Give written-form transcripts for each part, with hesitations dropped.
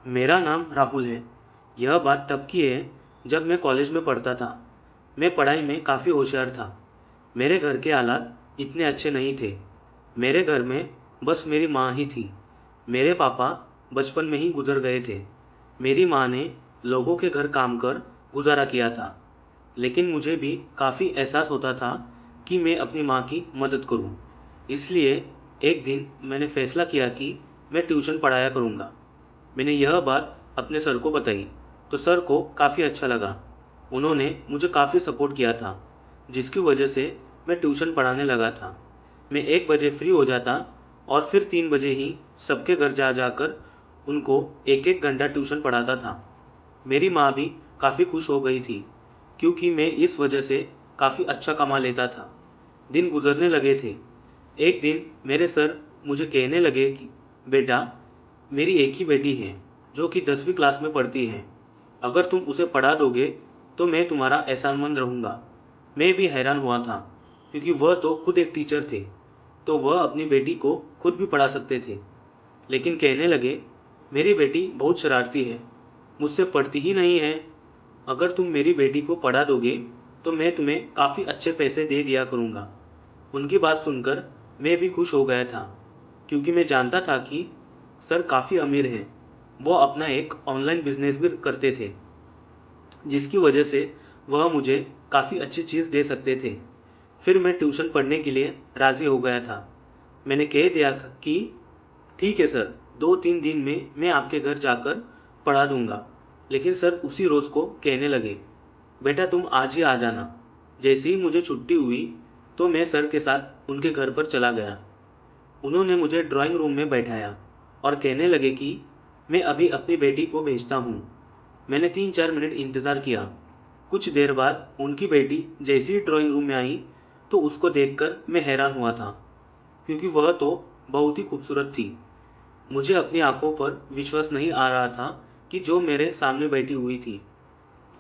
मेरा नाम राहुल है। यह बात तब की है जब मैं कॉलेज में पढ़ता था। मैं पढ़ाई में काफ़ी होशियार था। मेरे घर के हालात इतने अच्छे नहीं थे। मेरे घर में बस मेरी माँ ही थी। मेरे पापा बचपन में ही गुजर गए थे। मेरी माँ ने लोगों के घर काम कर गुजारा किया था। लेकिन मुझे भी काफ़ी एहसास होता था कि मैं अपनी माँ की मदद करूँ। इसलिए एक दिन मैंने फैसला किया कि मैं ट्यूशन पढ़ाया करूँगा। मैंने यह बात अपने सर को बताई, तो सर को काफ़ी अच्छा लगा। उन्होंने मुझे काफ़ी सपोर्ट किया था, जिसकी वजह से मैं ट्यूशन पढ़ाने लगा था। मैं 1 बजे फ्री हो जाता और फिर 3 बजे ही सबके घर जा जाकर उनको 1-1 घंटा ट्यूशन पढ़ाता था। मेरी माँ भी काफ़ी खुश हो गई थी, क्योंकि मैं इस वजह से काफ़ी अच्छा कमा लेता था। दिन गुजरने लगे थे। एक दिन मेरे सर मुझे कहने लगे कि बेटा, मेरी एक ही बेटी है जो कि 10वीं क्लास में पढ़ती है। अगर तुम उसे पढ़ा दोगे तो मैं तुम्हारा एहसानमंद रहूँगा। मैं भी हैरान हुआ था, क्योंकि वह तो खुद एक टीचर थे, तो वह अपनी बेटी को खुद भी पढ़ा सकते थे। लेकिन कहने लगे, मेरी बेटी बहुत शरारती है, मुझसे पढ़ती ही नहीं है। अगर तुम मेरी बेटी को पढ़ा दोगे तो मैं तुम्हें काफ़ी अच्छे पैसे दे दिया करूँगा। उनकी बात सुनकर मैं भी खुश हो गया था, क्योंकि मैं जानता था कि सर काफ़ी अमीर हैं। वो अपना एक ऑनलाइन बिजनेस भी करते थे, जिसकी वजह से वह मुझे काफ़ी अच्छी चीज़ दे सकते थे। फिर मैं ट्यूशन पढ़ने के लिए राज़ी हो गया था। मैंने कह दिया कि ठीक है सर, 2-3 दिन में मैं आपके घर जाकर पढ़ा दूंगा। लेकिन सर उसी रोज़ को कहने लगे, बेटा तुम आज ही आ जाना। जैसे ही मुझे छुट्टी हुई तो मैं सर के साथ उनके घर पर चला गया। उन्होंने मुझे ड्राइंग रूम में बैठाया और कहने लगे कि मैं अभी अपनी बेटी को भेजता हूँ। मैंने 3-4 मिनट इंतज़ार किया। कुछ देर बाद उनकी बेटी जैसे ही ड्राइंग रूम में आई तो उसको देखकर मैं हैरान हुआ था, क्योंकि वह तो बहुत ही खूबसूरत थी। मुझे अपनी आंखों पर विश्वास नहीं आ रहा था कि जो मेरे सामने बैठी हुई थी,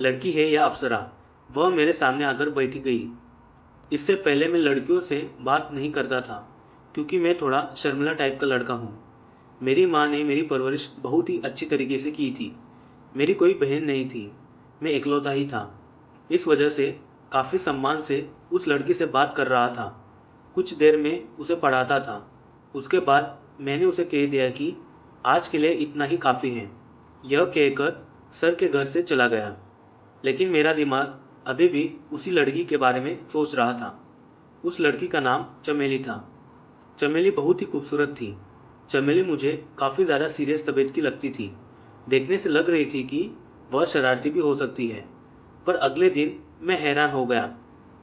लड़की है या अप्सरा। वह मेरे सामने आकर बैठी गई। इससे पहले मैं लड़कियों से बात नहीं करता था, क्योंकि मैं थोड़ा शर्मिला टाइप का लड़का हूँ। मेरी माँ ने मेरी परवरिश बहुत ही अच्छी तरीके से की थी। मेरी कोई बहन नहीं थी, मैं इकलौता ही था। इस वजह से काफ़ी सम्मान से उस लड़की से बात कर रहा था। कुछ देर में उसे पढ़ाता था। उसके बाद मैंने उसे कह दिया कि आज के लिए इतना ही काफ़ी है। यह कहकर सर के घर से चला गया। लेकिन मेरा दिमाग अभी भी उसी लड़की के बारे में सोच रहा था। उस लड़की का नाम चमेली था। चमेली बहुत ही खूबसूरत थी। चमेली मुझे काफ़ी ज़्यादा सीरियस तबीयत की लगती थी। देखने से लग रही थी कि वह शरारती भी हो सकती है। पर अगले दिन मैं हैरान हो गया,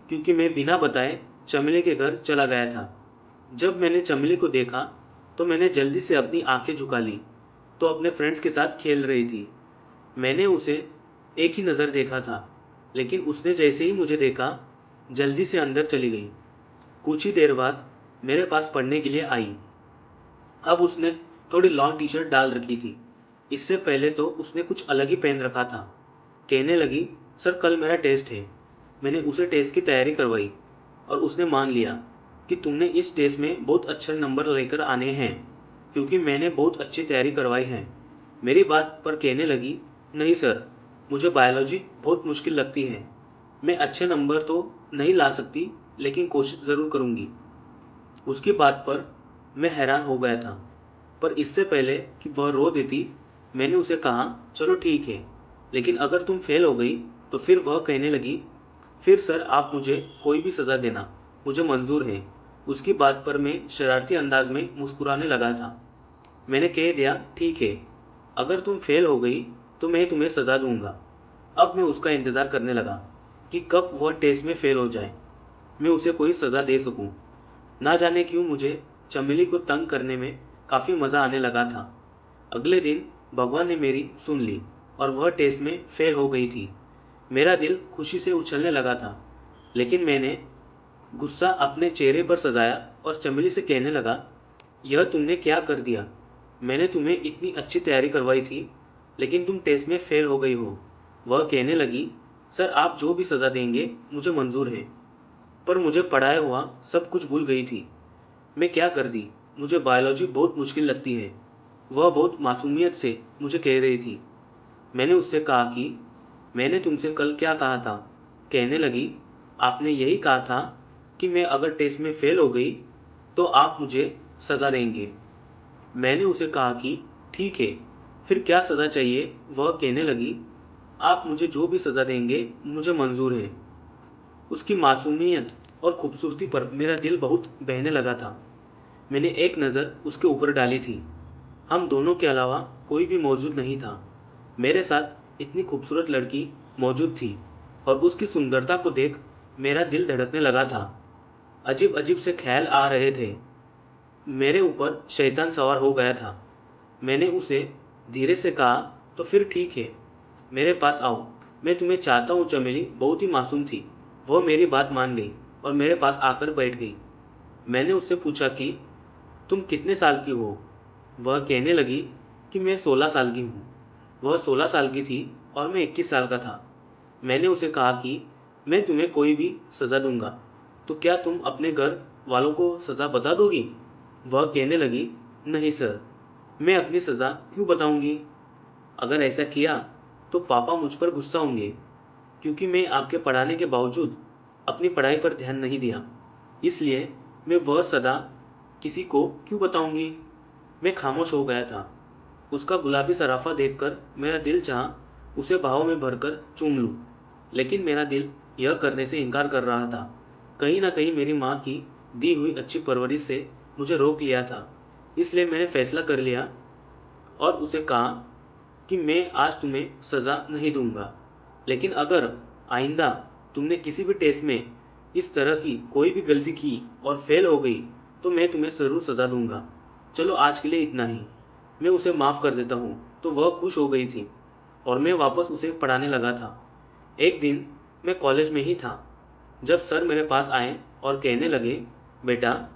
क्योंकि मैं बिना बताए चमेली के घर चला गया था। जब मैंने चमेली को देखा तो मैंने जल्दी से अपनी आंखें झुका ली, तो अपने फ्रेंड्स के साथ खेल रही थी। मैंने उसे एक ही नज़र देखा था, लेकिन उसने जैसे ही मुझे देखा, जल्दी से अंदर चली गई। कुछ ही देर बाद मेरे पास पढ़ने के लिए आई। अब उसने थोड़ी लॉन्ग टी शर्ट डाल रखी थी। इससे पहले तो उसने कुछ अलग ही पहन रखा था। कहने लगी, सर कल मेरा टेस्ट है। मैंने उसे टेस्ट की तैयारी करवाई और उसने मान लिया कि तुमने इस टेस्ट में बहुत अच्छे नंबर लेकर आने हैं, क्योंकि मैंने बहुत अच्छी तैयारी करवाई है। मेरी बात पर कहने लगी, नहीं सर, मुझे बायोलॉजी बहुत मुश्किल लगती है। मैं अच्छे नंबर तो नहीं ला सकती, लेकिन कोशिश ज़रूर करूँगी। उसकी बात पर मैं हैरान हो गया था। पर इससे पहले कि वह रो देती, मैंने उसे कहा, चलो ठीक है, लेकिन अगर तुम फेल हो गई तो फिर वह कहने लगी, फिर सर आप मुझे कोई भी सज़ा देना, मुझे मंजूर है। उसकी बात पर मैं शरारती अंदाज में मुस्कुराने लगा था। मैंने कह दिया, ठीक है, अगर तुम फेल हो गई तो मैं तुम्हें सज़ा दूंगा। अब मैं उसका इंतज़ार करने लगा कि कब वह टेस्ट में फेल हो जाए, मैं उसे कोई सज़ा दे सकूं। ना जाने क्यों मुझे चमेली को तंग करने में काफ़ी मज़ा आने लगा था। अगले दिन भगवान ने मेरी सुन ली और वह टेस्ट में फेल हो गई थी। मेरा दिल खुशी से उछलने लगा था, लेकिन मैंने गुस्सा अपने चेहरे पर सजाया और चमेली से कहने लगा, यह तुमने क्या कर दिया? मैंने तुम्हें इतनी अच्छी तैयारी करवाई थी, लेकिन तुम टेस्ट में फेल हो गई हो। वह कहने लगी, सर आप जो भी सज़ा देंगे मुझे मंजूर है। पर मुझे पढ़ाया हुआ सब कुछ भूल गई थी। मैं क्या करती? मुझे बायोलॉजी बहुत मुश्किल लगती है। वह बहुत मासूमियत से मुझे कह रही थी। मैंने उससे कहा कि मैंने तुमसे कल क्या कहा था? कहने लगी, आपने यही कहा था कि मैं अगर टेस्ट में फेल हो गई तो आप मुझे सज़ा देंगे। मैंने उसे कहा कि ठीक है, फिर क्या सज़ा चाहिए? वह कहने लगी, आप मुझे जो भी सज़ा देंगे मुझे मंजूर है। उसकी मासूमियत और खूबसूरती पर मेरा दिल बहुत बहने लगा था। मैंने एक नज़र उसके ऊपर डाली थी। हम दोनों के अलावा कोई भी मौजूद नहीं था। मेरे साथ इतनी खूबसूरत लड़की मौजूद थी और उसकी सुंदरता को देख मेरा दिल धड़कने लगा था। अजीब अजीब से ख्याल आ रहे थे। मेरे ऊपर शैतान सवार हो गया था। मैंने उसे धीरे से कहा, तो फिर ठीक है, मेरे पास आओ, मैं तुम्हें चाहता हूँ। चमेली बहुत ही मासूम थी। वह मेरी बात मान गई और मेरे पास आकर बैठ गई। मैंने उससे पूछा कि तुम कितने साल की हो? वह कहने लगी कि मैं 16 साल की हूँ। वह 16 साल की थी और मैं 21 साल का था। मैंने उसे कहा कि मैं तुम्हें कोई भी सज़ा दूंगा, तो क्या तुम अपने घर वालों को सज़ा बता दोगी? वह कहने लगी, नहीं सर, मैं अपनी सज़ा क्यों बताऊंगी? अगर ऐसा किया तो पापा मुझ पर गुस्सा होंगे, क्योंकि मैं आपके पढ़ाने के बावजूद अपनी पढ़ाई पर ध्यान नहीं दिया। इसलिए मैं वह सदा किसी को क्यों बताऊंगी? मैं खामोश हो गया था। उसका गुलाबी सराफा देखकर मेरा दिल चाहा उसे बाहों में भरकर चूम लूं, लेकिन मेरा दिल यह करने से इनकार कर रहा था। कहीं न कहीं मेरी माँ की दी हुई अच्छी परवरिश से मुझे रोक लिया था। इसलिए मैंने फैसला कर लिया और उसे कहा कि मैं आज तुम्हें सज़ा नहीं दूंगा, लेकिन अगर आइंदा तुमने किसी भी टेस्ट में इस तरह की कोई भी गलती की और फेल हो गई तो मैं तुम्हें ज़रूर सज़ा दूंगा। चलो आज के लिए इतना ही। मैं उसे माफ़ कर देता हूँ। तो वह खुश हो गई थी और मैं वापस उसे पढ़ाने लगा था। एक दिन मैं कॉलेज में ही था जब सर मेरे पास आए और कहने लगे, बेटा,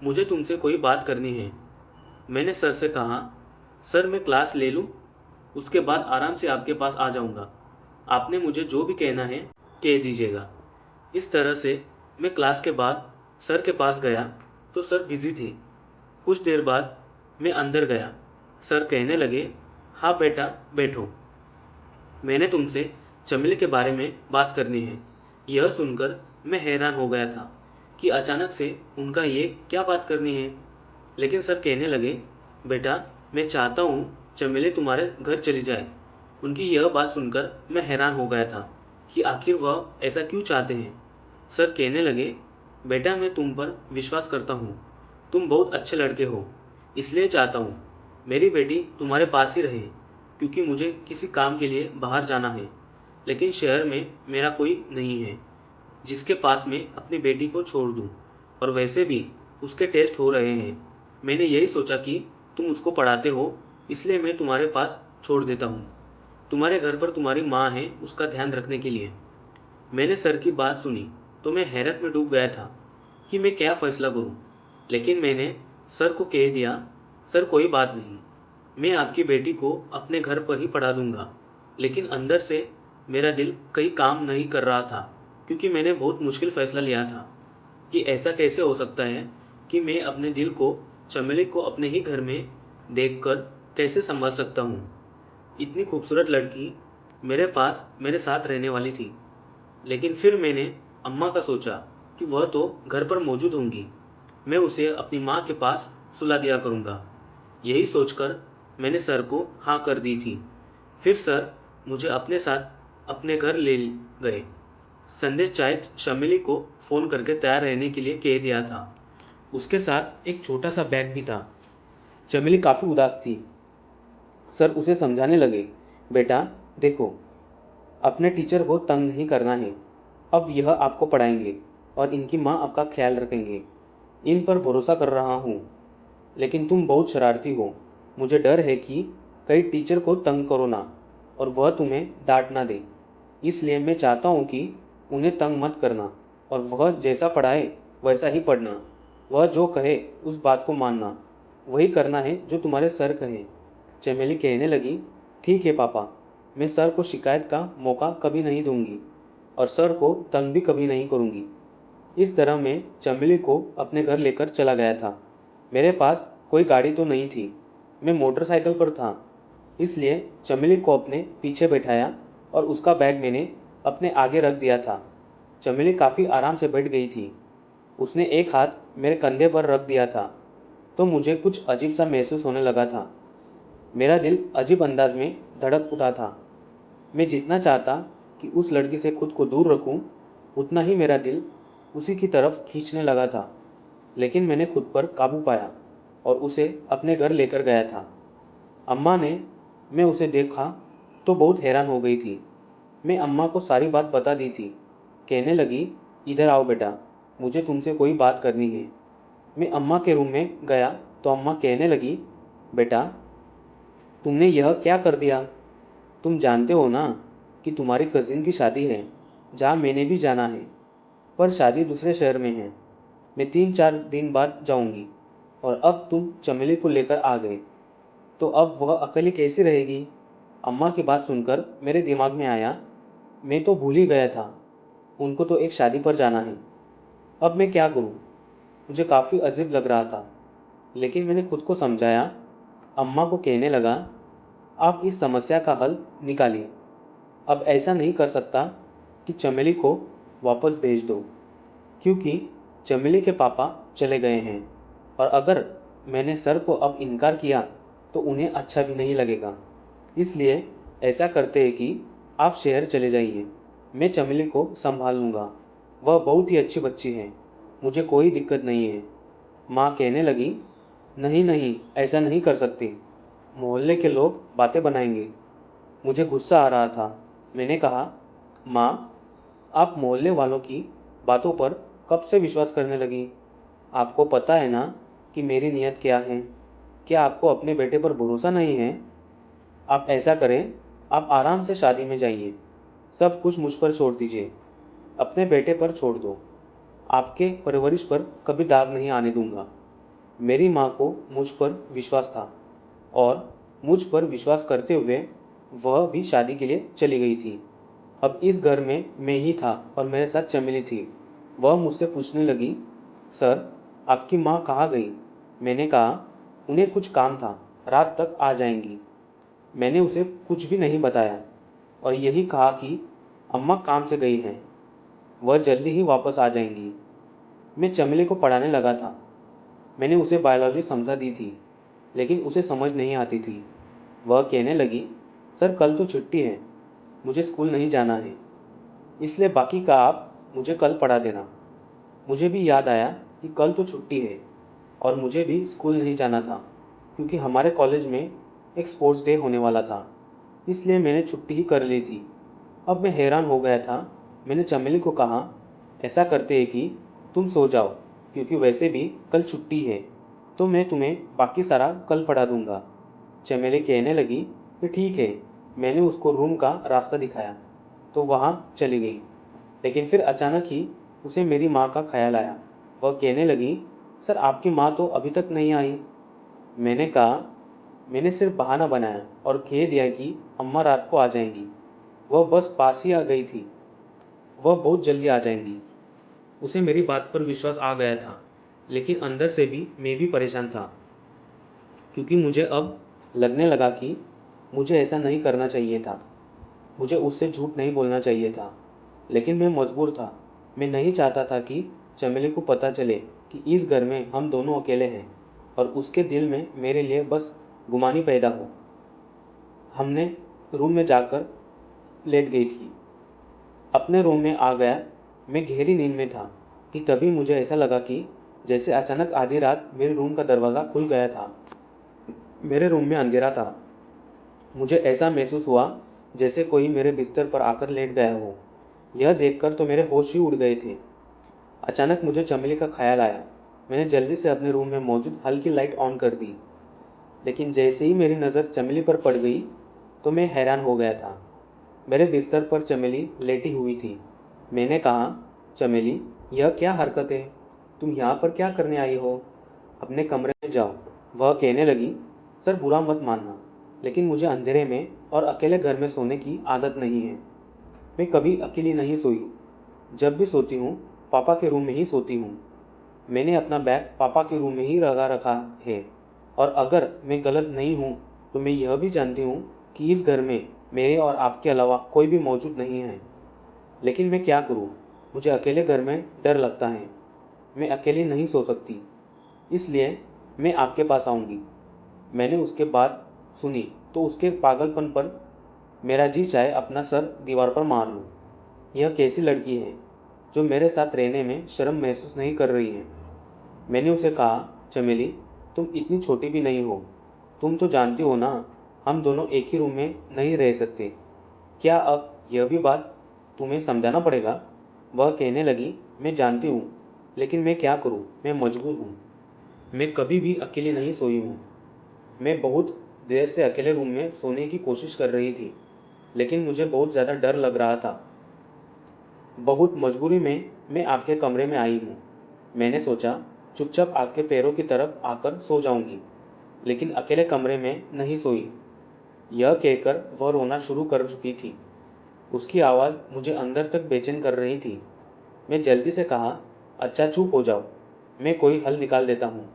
मुझे तुमसे कोई बात करनी है। मैंने सर से कहा, सर मैं क्लास ले लूँ, उसके बाद आराम से आपके पास आ जाऊँगा। आपने मुझे जो भी कहना है कह दीजिएगा। इस तरह से मैं क्लास के बाद सर के पास गया तो सर बिज़ी थे। कुछ देर बाद मैं अंदर गया। सर कहने लगे, हाँ बेटा, बैठो। मैंने तुमसे चमेली के बारे में बात करनी है। यह सुनकर मैं हैरान हो गया था कि अचानक से उनका ये क्या बात करनी है। लेकिन सर कहने लगे, बेटा, मैं चाहता हूँ चमेली तुम्हारे घर चली जाए। उनकी यह बात सुनकर मैं हैरान हो गया था कि आखिर वह ऐसा क्यों चाहते हैं। सर कहने लगे, बेटा, मैं तुम पर विश्वास करता हूँ। तुम बहुत अच्छे लड़के हो, इसलिए चाहता हूँ मेरी बेटी तुम्हारे पास ही रहे, क्योंकि मुझे किसी काम के लिए बाहर जाना है। लेकिन शहर में मेरा कोई नहीं है जिसके पास मैं अपनी बेटी को छोड़ दूँ, और वैसे भी उसके टेस्ट हो रहे हैं। मैंने यही सोचा कि तुम उसको पढ़ाते हो, इसलिए मैं तुम्हारे पास छोड़ देता हूँ। तुम्हारे घर पर तुम्हारी माँ है उसका ध्यान रखने के लिए। मैंने सर की बात सुनी तो मैं हैरत में डूब गया था कि मैं क्या फैसला करूं। लेकिन मैंने सर को कह दिया, सर कोई बात नहीं, मैं आपकी बेटी को अपने घर पर ही पढ़ा दूंगा। लेकिन अंदर से मेरा दिल कहीं काम नहीं कर रहा था, क्योंकि मैंने बहुत मुश्किल फैसला लिया था कि ऐसा कैसे हो सकता है कि मैं अपने दिल को, चमेली को अपने ही घर में देखकर कैसे संभाल सकता हूँ। इतनी खूबसूरत लड़की मेरे पास मेरे साथ रहने वाली थी। लेकिन फिर मैंने अम्मा का सोचा कि वह तो घर पर मौजूद होंगी, मैं उसे अपनी माँ के पास सुला दिया करूँगा। यही सोचकर मैंने सर को हाँ कर दी थी। फिर सर मुझे अपने साथ अपने घर ले गए। संदेश चाय शमिली को फ़ोन करके तैयार रहने के लिए कह दिया था। उसके साथ एक छोटा सा बैग भी था। चमेली काफ़ी उदास थी। सर उसे समझाने लगे, बेटा देखो, अपने टीचर को तंग नहीं करना है। अब यह आपको पढ़ाएंगे और इनकी माँ आपका ख्याल रखेंगे। इन पर भरोसा कर रहा हूँ। लेकिन तुम बहुत शरारती हो। मुझे डर है कि कहीं टीचर को तंग करो ना और वह तुम्हें डांट ना दे। इसलिए मैं चाहता हूँ कि उन्हें तंग मत करना और वह जैसा पढ़ाए वैसा ही पढ़ना। वह जो कहे उस बात को मानना। वही करना है जो तुम्हारे सर कहें। चमेली कहने लगी, ठीक है पापा, मैं सर को शिकायत का मौका कभी नहीं दूंगी और सर को तंग भी कभी नहीं करूंगी। इस तरह मैं चमेली को अपने घर लेकर चला गया था। मेरे पास कोई गाड़ी तो नहीं थी। मैं मोटरसाइकिल पर था, इसलिए चमेली को अपने पीछे बैठाया और उसका बैग मैंने अपने आगे रख दिया था। चमेली काफ़ी आराम से बैठ गई थी। उसने एक हाथ मेरे कंधे पर रख दिया था, तो मुझे कुछ अजीब सा महसूस होने लगा था। मेरा दिल अजीब अंदाज में धड़क उठा था। मैं जितना चाहता कि उस लड़की से खुद को दूर रखूं, उतना ही मेरा दिल उसी की तरफ खींचने लगा था। लेकिन मैंने खुद पर काबू पाया और उसे अपने घर लेकर गया था। अम्मा ने मैं उसे देखा तो बहुत हैरान हो गई थी। मैं अम्मा को सारी बात बता दी थी। कहने लगी, इधर आओ बेटा, मुझे तुमसे कोई बात करनी है। मैं अम्मा के रूम में गया तो अम्मा कहने लगी, बेटा, तुमने यह क्या कर दिया? तुम जानते हो ना कि तुम्हारी कज़िन की शादी है, जहाँ मैंने भी जाना है, पर शादी दूसरे शहर में है। मैं 3-4 दिन बाद जाऊंगी और अब तुम चमेली को लेकर आ गए, तो अब वह अकेली कैसे रहेगी? अम्मा की बात सुनकर मेरे दिमाग में आया, मैं तो भूल ही गया था, उनको तो एक शादी पर जाना है। अब मैं क्या करूं? मुझे काफ़ी अजीब लग रहा था, लेकिन मैंने खुद को समझाया। अम्मा को कहने लगा, आप इस समस्या का हल निकालिए। अब ऐसा नहीं कर सकता कि चमेली को वापस भेज दो, क्योंकि चमेली के पापा चले गए हैं और अगर मैंने सर को अब इनकार किया तो उन्हें अच्छा भी नहीं लगेगा। इसलिए ऐसा करते हैं कि आप शहर चले जाइए, मैं चमेली को संभाल लूँगा। वह बहुत ही अच्छी बच्ची है, मुझे कोई दिक्कत नहीं है। माँ कहने लगी, नहीं नहीं, ऐसा नहीं कर सकती, मोहल्ले के लोग बातें बनाएंगे। मुझे गुस्सा आ रहा था। मैंने कहा, माँ, आप मोहल्ले वालों की बातों पर कब से विश्वास करने लगी? आपको पता है ना कि मेरी नीयत क्या है? क्या आपको अपने बेटे पर भरोसा नहीं है? आप ऐसा करें, आप आराम से शादी में जाइए, सब कुछ मुझ पर छोड़ दीजिए, अपने बेटे पर छोड़ दो। आपके परवरिश पर कभी दाग नहीं आने दूंगा। मेरी माँ को मुझ पर विश्वास था और मुझ पर विश्वास करते हुए वह भी शादी के लिए चली गई थी। अब इस घर में मैं ही था और मेरे साथ चमेली थी। वह मुझसे पूछने लगी, सर, आपकी माँ कहाँ गई? मैंने कहा, उन्हें कुछ काम था, रात तक आ जाएंगी। मैंने उसे कुछ भी नहीं बताया और यही कहा कि अम्मा काम से गई हैं, वह जल्दी ही वापस आ जाएंगी। मैं चमेली को पढ़ाने लगा था। मैंने उसे बायोलॉजी समझा दी थी, लेकिन उसे समझ नहीं आती थी। वह कहने लगी, सर, कल तो छुट्टी है, मुझे स्कूल नहीं जाना है, इसलिए बाकी का आप मुझे कल पढ़ा देना। मुझे भी याद आया कि कल तो छुट्टी है और मुझे भी स्कूल नहीं जाना था, क्योंकि हमारे कॉलेज में एक स्पोर्ट्स डे होने वाला था, इसलिए मैंने छुट्टी ही कर ली थी। अब मैं हैरान हो गया था। मैंने चमेली को कहा, ऐसा करते हैं कि तुम सो जाओ, क्योंकि वैसे भी कल छुट्टी है, तो मैं तुम्हें बाकी सारा कल पढ़ा दूंगा। चमेली कहने लगी कि ठीक है। मैंने उसको रूम का रास्ता दिखाया तो वहाँ चली गई, लेकिन फिर अचानक ही उसे मेरी माँ का ख्याल आया। वह कहने लगी, सर, आपकी माँ तो अभी तक नहीं आई। मैंने कहा, मैंने सिर्फ बहाना बनाया और कह दिया कि अम्मा रात को आ जाएंगी, वह बस पास ही आ गई थी, वह बहुत जल्दी आ जाएंगी। उसे मेरी बात पर विश्वास आ गया था, लेकिन अंदर से भी मैं भी परेशान था, क्योंकि मुझे अब लगने लगा कि मुझे ऐसा नहीं करना चाहिए था। मुझे उससे झूठ नहीं बोलना चाहिए था, लेकिन मैं मजबूर था। मैं नहीं चाहता था कि चमेली को पता चले कि इस घर में हम दोनों अकेले हैं और उसके दिल में मेरे लिए बस गुमानी पैदा हो। हमने रूम में जाकर लेट गई थी। अपने रूम में आ गया। मैं गहरी नींद में था कि तभी मुझे ऐसा लगा कि जैसे अचानक आधी रात मेरे रूम का दरवाज़ा खुल गया था। मेरे रूम में अंधेरा था। मुझे ऐसा महसूस हुआ जैसे कोई मेरे बिस्तर पर आकर लेट गया हो। यह देखकर तो मेरे होश ही उड़ गए थे। अचानक मुझे चमेली का ख्याल आया। मैंने जल्दी से अपने रूम में मौजूद हल्की लाइट ऑन कर दी, लेकिन जैसे ही मेरी नज़र चमेली पर पड़ गई तो मैं हैरान हो गया था। मेरे बिस्तर पर चमेली लेटी हुई थी। मैंने कहा, चमेली, यह क्या हरकत है? तुम यहाँ पर क्या करने आई हो? अपने कमरे में जाओ। वह कहने लगी, सर, बुरा मत मानना, लेकिन मुझे अंधेरे में और अकेले घर में सोने की आदत नहीं है। मैं कभी अकेली नहीं सोई। जब भी सोती हूँ, पापा के रूम में ही सोती हूँ। मैंने अपना बैग पापा के रूम में ही लगा रखा है। और अगर मैं गलत नहीं हूँ तो मैं यह भी जानती हूँ कि इस घर में मेरे और आपके अलावा कोई भी मौजूद नहीं है। लेकिन मैं क्या करूँ? मुझे अकेले घर में डर लगता है। मैं अकेली नहीं सो सकती, इसलिए मैं आपके पास आऊँगी। मैंने उसके बात सुनी तो उसके पागलपन पर मेरा जी चाहे अपना सर दीवार पर मार लूँ। यह कैसी लड़की है जो मेरे साथ रहने में शर्म महसूस नहीं कर रही है? मैंने उसे कहा, चमेली, तुम इतनी छोटी भी नहीं हो। तुम तो जानती हो ना, हम दोनों एक ही रूम में नहीं रह सकते। क्या अब यह भी बात तुम्हें समझाना पड़ेगा? वह कहने लगी, मैं जानती हूँ, लेकिन मैं क्या करूँ? मैं मजबूर हूँ। मैं कभी भी अकेली नहीं सोई हूँ। मैं बहुत देर से अकेले रूम में सोने की कोशिश कर रही थी, लेकिन मुझे बहुत ज़्यादा डर लग रहा था। बहुत मजबूरी में मैं आपके कमरे में आई हूँ। मैंने सोचा चुपचाप आपके पैरों की तरफ आकर सो जाऊंगी, लेकिन अकेले कमरे में नहीं सोई। यह कहकर वह रोना शुरू कर चुकी थी। उसकी आवाज़ मुझे अंदर तक बेचैन कर रही थी। मैं जल्दी से कहा, अच्छा चुप हो जाओ, मैं कोई हल निकाल देता हूँ।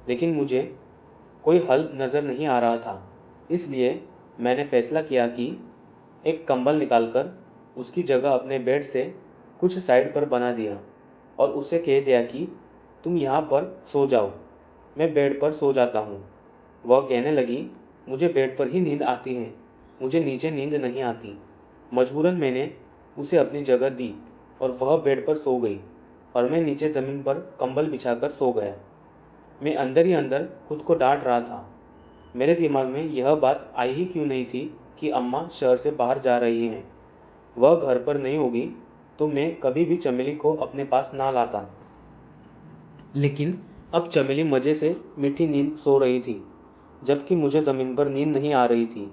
लेकिन मुझे कोई हल नज़र नहीं आ रहा था। इसलिए मैंने फैसला किया कि एक कंबल निकालकर उसकी जगह अपने बेड से कुछ साइड पर बना दिया और उसे कह दिया कि तुम यहाँ पर सो जाओ, मैं बेड पर सो जाता हूँ। वह कहने लगी, मुझे बेड पर ही नींद आती है, मुझे नीचे नींद नहीं आती। मजबूरन मैंने उसे अपनी जगह दी और वह बेड पर सो गई और मैं नीचे ज़मीन पर कंबल बिछाकर सो गया। मैं अंदर ही अंदर खुद को डांट रहा था। मेरे दिमाग में यह बात आई ही क्यों नहीं थी कि अम्मा शहर से बाहर जा रही हैं। वह घर पर नहीं होगी तो मैं कभी भी चमेली को अपने पास ना लाता। लेकिन अब चमेली मज़े से मीठी नींद सो रही थी, जबकि मुझे ज़मीन पर नींद नहीं आ रही थी।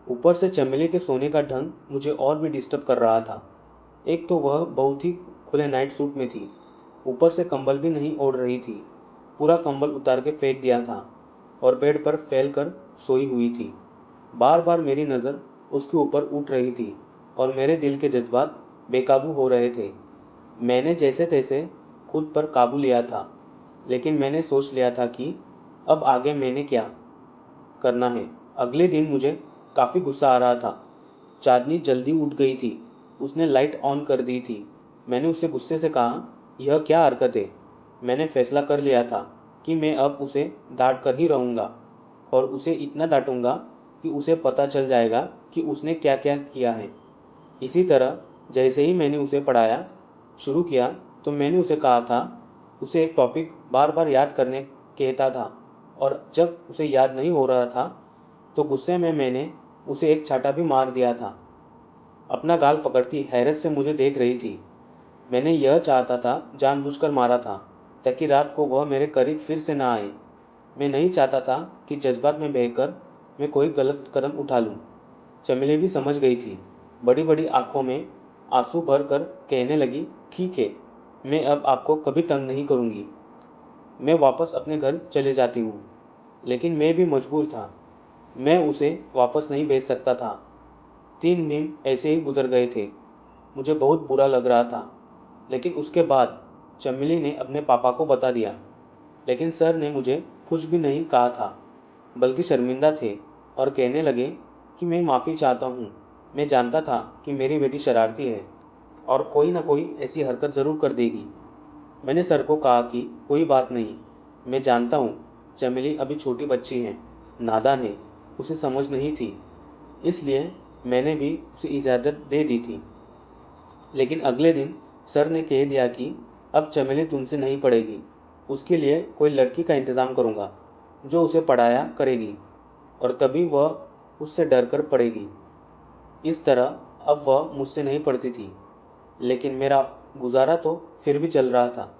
ऊपर से चमेली के सोने का ढंग मुझे और भी डिस्टर्ब कर रहा था। एक तो वह बहुत ही खुले नाइट सूट में थी, ऊपर से कंबल भी नहीं ओढ़ रही थी। पूरा कंबल उतार के फेंक दिया था और बेड पर फैल कर सोई हुई थी। बार बार मेरी नज़र उसके ऊपर उठ रही थी और मेरे दिल के जज्बात बेकाबू हो रहे थे। मैंने जैसे तैसे खुद पर काबू लिया था, लेकिन मैंने सोच लिया था कि अब आगे मैंने क्या करना है। अगले दिन मुझे काफ़ी गुस्सा आ रहा था। चांदनी जल्दी उठ गई थी। उसने लाइट ऑन कर दी थी। मैंने उससे गुस्से से कहा, यह क्या हरकत है? मैंने फैसला कर लिया था कि मैं अब उसे डांट कर ही रहूँगा और उसे इतना डांटूंगा कि उसे पता चल जाएगा कि उसने क्या क्या किया है। इसी तरह जैसे ही मैंने उसे पढ़ाया शुरू किया तो मैंने उसे कहा था, उसे एक टॉपिक बार बार याद करने कहता था और जब उसे याद नहीं हो रहा था तो गुस्से में मैंने उसे एक चांटा भी मार दिया था। अपना गाल पकड़ती हैरत से मुझे देख रही थी। मैंने यह चाहता था जानबूझकर मारा था ताकि रात को वह मेरे करीब फिर से ना आए। मैं नहीं चाहता था कि जज्बात में बहकर मैं कोई गलत कदम उठा लूँ। चमेली भी समझ गई थी। बड़ी बड़ी आंखों में आंसू भर कर कहने लगी, ठीक है, मैं अब आपको कभी तंग नहीं करूँगी। मैं वापस अपने घर चले जाती हूँ। लेकिन मैं भी मजबूर था। मैं उसे वापस नहीं भेज सकता था। 3 दिन ऐसे ही गुजर गए थे। मुझे बहुत बुरा लग रहा था। लेकिन उसके बाद चमेली ने अपने पापा को बता दिया। लेकिन सर ने मुझे कुछ भी नहीं कहा था, बल्कि शर्मिंदा थे और कहने लगे कि मैं माफ़ी चाहता हूँ। मैं जानता था कि मेरी बेटी शरारती है और कोई ना कोई ऐसी हरकत ज़रूर कर देगी। मैंने सर को कहा कि कोई बात नहीं, मैं जानता हूँ चमेली अभी छोटी बच्ची है, नादान है, उसे समझ नहीं थी, इसलिए मैंने भी उसे इजाज़त दे दी थी। लेकिन अगले दिन सर ने कह दिया कि अब चमेली तुमसे नहीं पढ़ेगी, उसके लिए कोई लड़की का इंतज़ाम करूँगा जो उसे पढ़ाया करेगी और तभी वह उससे डर कर पढ़ेगी। इस तरह अब वह मुझसे नहीं पढ़ती थी, लेकिन मेरा गुजारा तो फिर भी चल रहा था।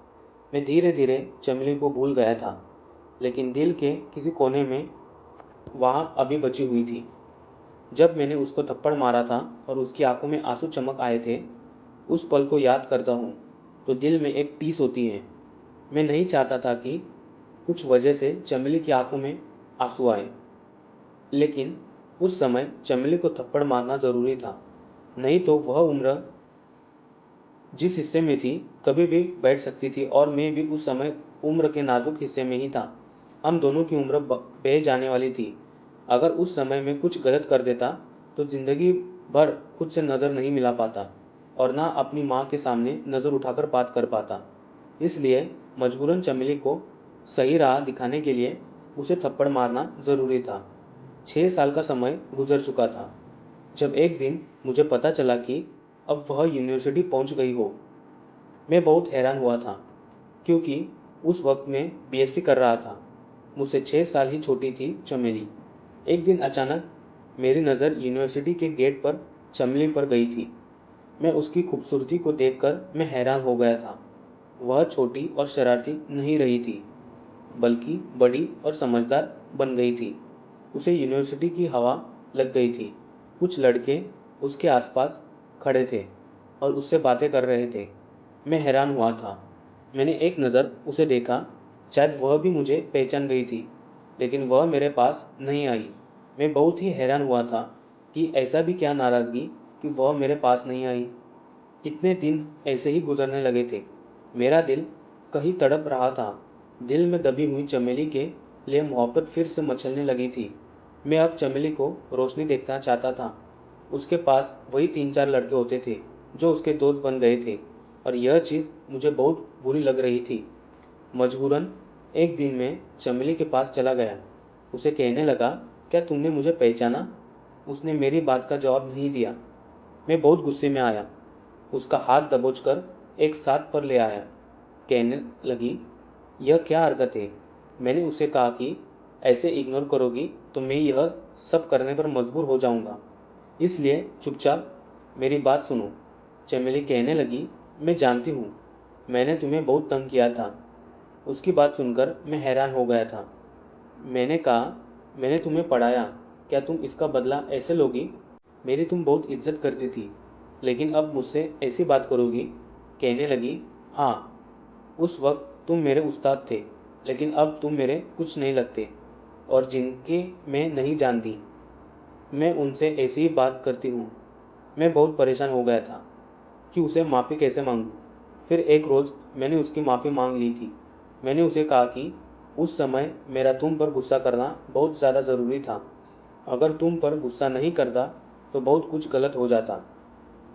मैं धीरे धीरे चमेली को भूल गया था, लेकिन दिल के किसी कोने में वहाँ अभी बची हुई थी। जब मैंने उसको थप्पड़ मारा था और उसकी आंखों में आंसू चमक आए थे, उस पल को याद करता हूँ तो दिल में एक टीस होती है। मैं नहीं चाहता था कि कुछ वजह से चमेली की आंखों में आंसू आए, लेकिन उस समय चमेली को थप्पड़ मारना ज़रूरी था, नहीं तो वह उम्र जिस हिस्से में थी कभी भी बैठ सकती थी और मैं भी उस समय उम्र के नाजुक हिस्से में ही था। हम दोनों की उम्र बह जाने वाली थी। अगर उस समय में कुछ गलत कर देता तो ज़िंदगी भर खुद से नज़र नहीं मिला पाता और ना अपनी माँ के सामने नज़र उठाकर बात कर पाता। इसलिए मजबूरन चमेली को सही राह दिखाने के लिए उसे थप्पड़ मारना ज़रूरी था। 6 साल का समय गुजर चुका था जब एक दिन मुझे पता चला कि अब वह यूनिवर्सिटी पहुंच गई हो। मैं बहुत हैरान हुआ था क्योंकि उस वक्त मैं बीएससी कर रहा था। मुझसे 6 साल ही छोटी थी चमेली। एक दिन अचानक मेरी नज़र यूनिवर्सिटी के गेट पर चमेली पर गई थी। मैं उसकी खूबसूरती को देखकर मैं हैरान हो गया था। वह छोटी और शरारती नहीं रही थी, बल्कि बड़ी और समझदार बन गई थी। उसे यूनिवर्सिटी की हवा लग गई थी। कुछ लड़के उसके आसपास खड़े थे और उससे बातें कर रहे थे। मैं हैरान हुआ था। मैंने एक नज़र उसे देखा। शायद वह भी मुझे पहचान गई थी, लेकिन वह मेरे पास नहीं आई। मैं बहुत ही हैरान हुआ था कि ऐसा भी क्या नाराज़गी कि वह मेरे पास नहीं आई। कितने दिन ऐसे ही गुजरने लगे थे। मेरा दिल कहीं तड़प रहा था। दिल में दबी हुई चमेली के लिए मोहब्बत फिर से मचलने लगी थी। मैं अब चमेली को रोशनी देखना चाहता था। उसके पास वही 3-4 लड़के होते थे जो उसके दोस्त बन गए थे और यह चीज़ मुझे बहुत बुरी लग रही थी। मजबूरन एक दिन मैं चमेली के पास चला गया। उसे कहने लगा, क्या तुमने मुझे पहचाना? उसने मेरी बात का जवाब नहीं दिया। मैं बहुत गुस्से में आया। उसका हाथ दबोचकर एक साथ पर ले आया। कहने लगी, यह क्या हरकत है? मैंने उसे कहा कि ऐसे इग्नोर करोगी तो मैं यह सब करने पर मजबूर हो जाऊंगा, इसलिए चुपचाप मेरी बात सुनो। चमेली कहने लगी, मैं जानती हूँ, मैंने तुम्हें बहुत तंग किया था। उसकी बात सुनकर मैं हैरान हो गया था। मैंने कहा, मैंने तुम्हें पढ़ाया, क्या तुम इसका बदला ऐसे लोगी? मेरी तुम बहुत इज्जत करती थी, लेकिन अब मुझसे ऐसी बात करोगी? कहने लगी, हाँ, उस वक्त तुम मेरे उस्ताद थे, लेकिन अब तुम मेरे कुछ नहीं लगते और जिनकी मैं नहीं जानती, मैं उनसे ऐसी ही बात करती हूँ। मैं बहुत परेशान हो गया था कि उसे माफ़ी कैसे मांगूं। फिर एक रोज़ मैंने उसकी माफ़ी मांग ली थी। मैंने उसे कहा कि उस समय मेरा तुम पर गुस्सा करना बहुत ज़्यादा ज़रूरी था। अगर तुम पर गुस्सा नहीं करता तो बहुत कुछ गलत हो जाता।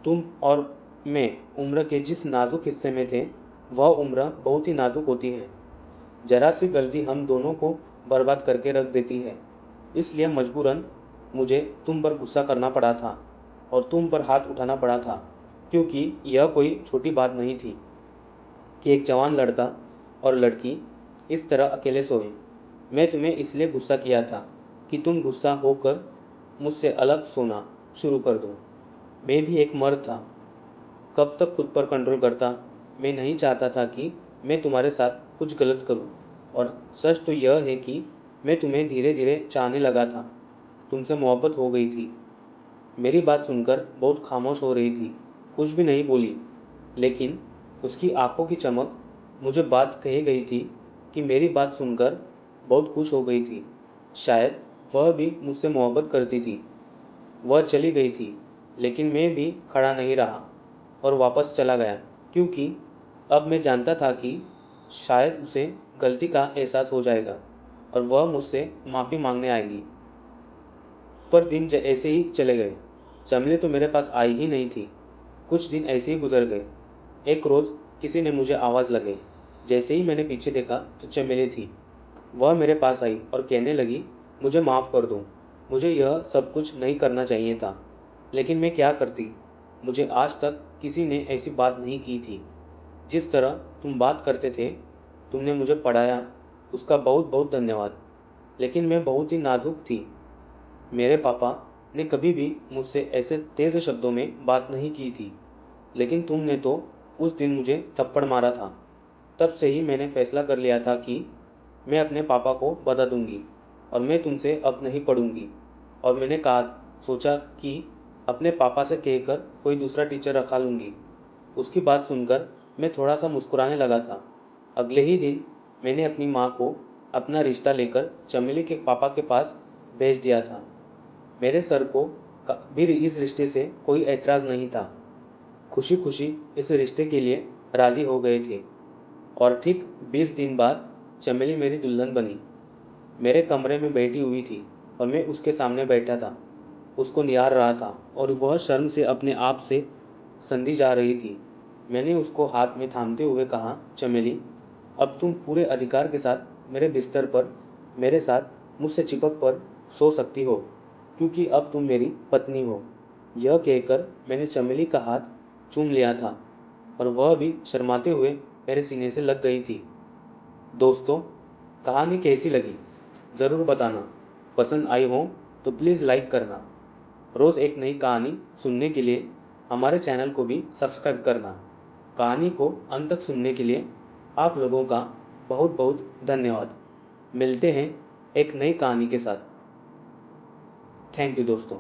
तुम और मैं उम्र के जिस नाजुक हिस्से में थे, वह उम्र बहुत ही नाजुक होती है। जरा सी गलती हम दोनों को बर्बाद करके रख देती है। इसलिए मजबूरन मुझे तुम पर गुस्सा करना पड़ा था और तुम पर हाथ उठाना पड़ा था, क्योंकि यह कोई छोटी बात नहीं थी कि एक जवान लड़का और लड़की इस तरह अकेले सोए। मैं तुम्हें इसलिए गुस्सा किया था कि तुम गुस्सा होकर मुझसे अलग सोना शुरू कर दो। मैं भी एक मर्द था, कब तक खुद पर कंट्रोल करता। मैं नहीं चाहता था कि मैं तुम्हारे साथ कुछ गलत करूं, और सच तो यह है कि मैं तुम्हें धीरे धीरे चाहने लगा था। तुमसे मोहब्बत हो गई थी। मेरी बात सुनकर बहुत खामोश हो रही थी, कुछ भी नहीं बोली, लेकिन उसकी आंखों की चमक मुझे बात कही गई थी कि मेरी बात सुनकर बहुत खुश हो गई थी। शायद वह भी मुझसे मोहब्बत करती थी। वह चली गई थी, लेकिन मैं भी खड़ा नहीं रहा और वापस चला गया, क्योंकि अब मैं जानता था कि शायद उसे गलती का एहसास हो जाएगा और वह मुझसे माफ़ी मांगने आएगी। पर दिन ऐसे ही चले गए। चमली तो मेरे पास आई ही नहीं थी। कुछ दिन ऐसे ही गुजर गए। एक रोज़ किसी ने मुझे आवाज़ लगाई। जैसे ही मैंने पीछे देखा तो चमेली थी। वह मेरे पास आई और कहने लगी, मुझे माफ़ कर दो, मुझे यह सब कुछ नहीं करना चाहिए था, लेकिन मैं क्या करती। मुझे आज तक किसी ने ऐसी बात नहीं की थी। जिस तरह तुम बात करते थे, तुमने मुझे पढ़ाया, उसका बहुत बहुत धन्यवाद। लेकिन मैं बहुत ही नाजुक थी। मेरे पापा ने कभी भी मुझसे ऐसे तेज़ शब्दों में बात नहीं की थी, लेकिन तुमने तो उस दिन मुझे थप्पड़ मारा था। तब से ही मैंने फैसला कर लिया था कि मैं अपने पापा को बता दूंगी और मैं तुमसे अब नहीं पढ़ूंगी। और मैंने कहा, सोचा कि अपने पापा से कहकर कोई दूसरा टीचर रखा लूँगी। उसकी बात सुनकर मैं थोड़ा सा मुस्कुराने लगा था। अगले ही दिन मैंने अपनी माँ को अपना रिश्ता लेकर चमेली के पापा के पास भेज दिया था। मेरे सर को भी इस रिश्ते से कोई ऐतराज़ नहीं था। खुशी खुशी इस रिश्ते के लिए राज़ी हो गए थे और ठीक 20 दिन बाद चमेली मेरी दुल्हन बनी। मेरे कमरे में बैठी हुई थी और मैं उसके सामने बैठा था, उसको निहार रहा था और वह शर्म से अपने आप से संधी जा रही थी। मैंने उसको हाथ में थामते हुए कहा, चमेली, अब तुम पूरे अधिकार के साथ मेरे बिस्तर पर मेरे साथ मुझसे चिपक कर सो सकती हो, क्योंकि अब तुम मेरी पत्नी हो। यह कहकर मैंने चमेली का हाथ चूम लिया था और वह भी शर्माते हुए मेरे सीने से लग गई थी। दोस्तों, कहानी कैसी लगी ज़रूर बताना। पसंद आई हो तो प्लीज़ लाइक करना। रोज़ एक नई कहानी सुनने के लिए हमारे चैनल को भी सब्सक्राइब करना। कहानी को अंत तक सुनने के लिए आप लोगों का बहुत बहुत धन्यवाद। मिलते हैं एक नई कहानी के साथ। थैंक यू दोस्तों।